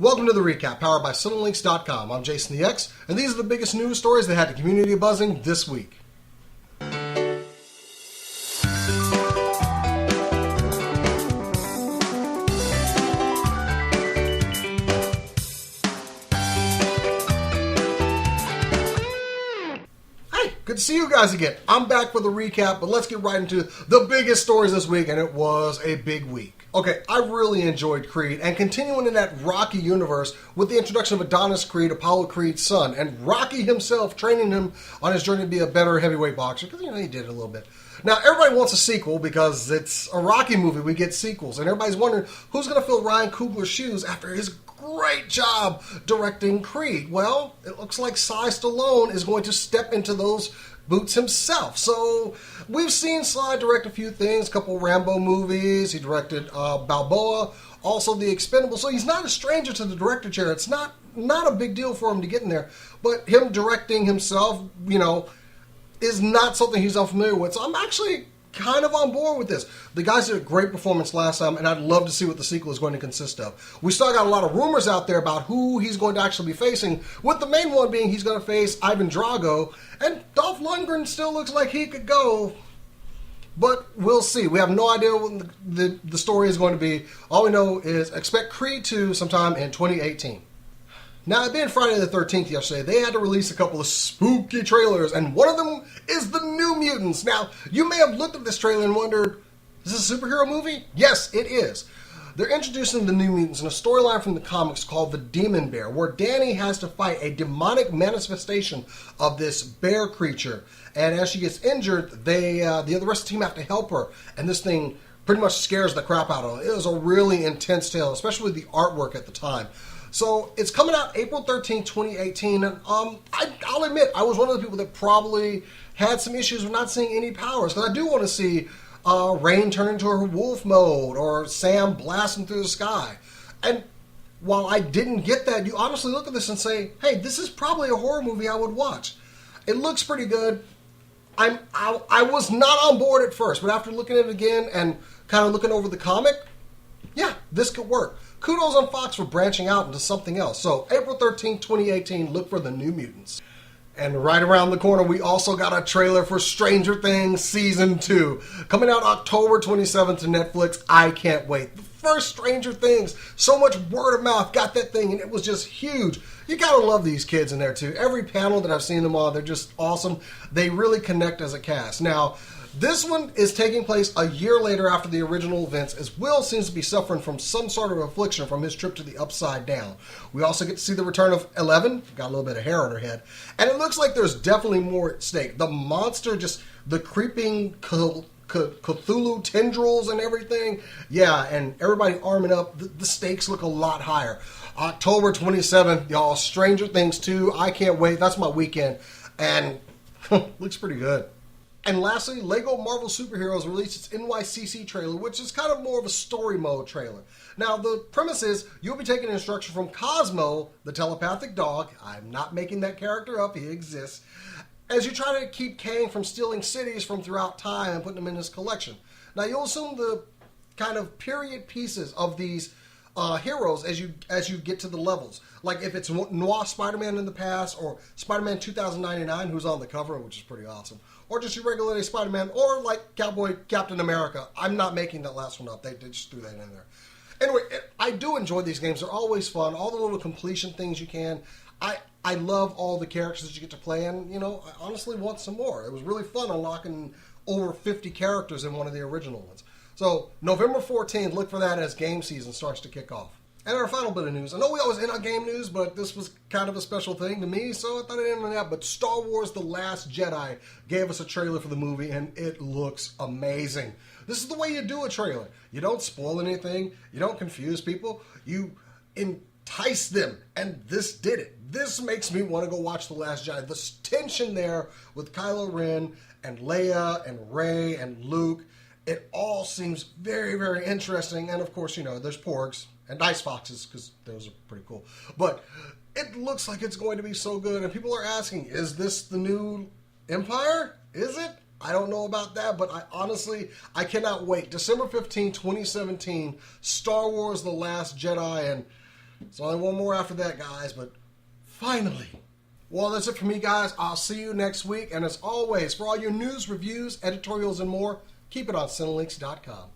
Welcome to the recap, powered by Cinelinx.com. I'm Jason the X, and these are the biggest news stories that had the community buzzing this week. Good to see you guys again. I'm back for the recap, but let's get right into the biggest stories this week, and it was a big week. Okay, I really enjoyed Creed, and continuing in that Rocky universe with the introduction of Adonis Creed, Apollo Creed's son, and Rocky himself training him on his journey to be a better heavyweight boxer, because, he did it a little bit. Now, everybody wants a sequel because it's a Rocky movie. We get sequels, and everybody's wondering who's going to fill Ryan Coogler's shoes after his great job directing Creed. Well, it looks like Stallone is going to step into those boots himself. So we've seen Sly direct a few things, a couple Rambo movies. He directed Balboa, also The Expendables. So he's not a stranger to the director chair. It's not a big deal for him to get in there. But him directing himself, is not something he's unfamiliar with. So I'm actually kind of on board with this. The guys did a great performance last time, and I'd love to see what the sequel is going to consist of. We still got a lot of rumors out there about who he's going to actually be facing, with the main one being he's going to face Ivan Drago, and Dolph Lundgren still looks like he could go. But we'll see. We have no idea what the story is going to be. All we know is expect Creed 2 sometime in 2018. Now, it being Friday the 13th yesterday, they had to release a couple of spooky trailers, and one of them is the New Mutants. Now, you may have looked at this trailer and wondered, is this a superhero movie? Yes, it is. They're introducing the New Mutants in a storyline from the comics called The Demon Bear, where Danny has to fight a demonic manifestation of this bear creature. And as she gets injured, the rest of the team have to help her, and this thing pretty much scares the crap out of her. It was a really intense tale, especially with the artwork at the time. So it's coming out April 13th, 2018, and I'll admit, I was one of the people that probably had some issues with not seeing any powers, because I do want to see Rain turn into her wolf mode, or Sam blasting through the sky. And while I didn't get that, you honestly look at this and say, hey, this is probably a horror movie I would watch. It looks pretty good. I was not on board at first, but after looking at it again and kind of looking over the comic, yeah, this could work. Kudos on Fox for branching out into something else. So, April 13th, 2018, look for the New Mutants. And right around the corner, we also got a trailer for Stranger Things Season 2. Coming out October 27th to Netflix. I can't wait. The first Stranger Things, so much word of mouth, got that thing, and it was just huge. You gotta love these kids in there, too. Every panel that I've seen them on, they're just awesome. They really connect as a cast. Now, this one is taking place a year later after the original events, as Will seems to be suffering from some sort of affliction from his trip to the Upside Down. We also get to see the return of Eleven, got a little bit of hair on her head, and it looks like there's definitely more at stake. The monster, just the creeping Cthulhu tendrils and everything, yeah, and everybody arming up, the stakes look a lot higher. October 27th, y'all, Stranger Things 2, I can't wait, that's my weekend, and looks pretty good. And lastly, Lego Marvel Superheroes released its NYCC trailer, which is kind of more of a story mode trailer. Now, the premise is you'll be taking instruction from Cosmo, the telepathic dog. I'm not making that character up, he exists. As you try to keep Kang from stealing cities from throughout time and putting them in his collection. Now, you'll assume the kind of period pieces of these heroes as you get to the levels. Like if it's Noir Spider-Man in the past, or Spider-Man 2099, who's on the cover, which is pretty awesome, or just your regular Spider-Man, or like Cowboy Captain America. I'm not making that last one up. They just threw that in there. Anyway, I do enjoy these games. They're always fun. All the little completion things you can. I love all the characters that you get to play, and I honestly want some more. It was really fun unlocking over 50 characters in one of the original ones. So, November 14th, look for that as game season starts to kick off. And our final bit of news. I know we always end on game news, but this was kind of a special thing to me, so I thought I'd end on that. But Star Wars The Last Jedi gave us a trailer for the movie, and it looks amazing. This is the way you do a trailer. You don't spoil anything. You don't confuse people. You entice them, and this did it. This makes me want to go watch The Last Jedi. The tension there with Kylo Ren and Leia and Rey and Luke, it all seems very, very interesting. And of course, there's porgs and ice foxes, because those are pretty cool. But it looks like it's going to be so good. And people are asking, is this the new Empire? Is it? I don't know about that, but I cannot wait. December 15, 2017, Star Wars The Last Jedi, and It's only one more after that, guys, but finally. Well, that's it for me, guys. I'll see you next week. And as always, for all your news, reviews, editorials, and more, keep it on Cinelinx.com.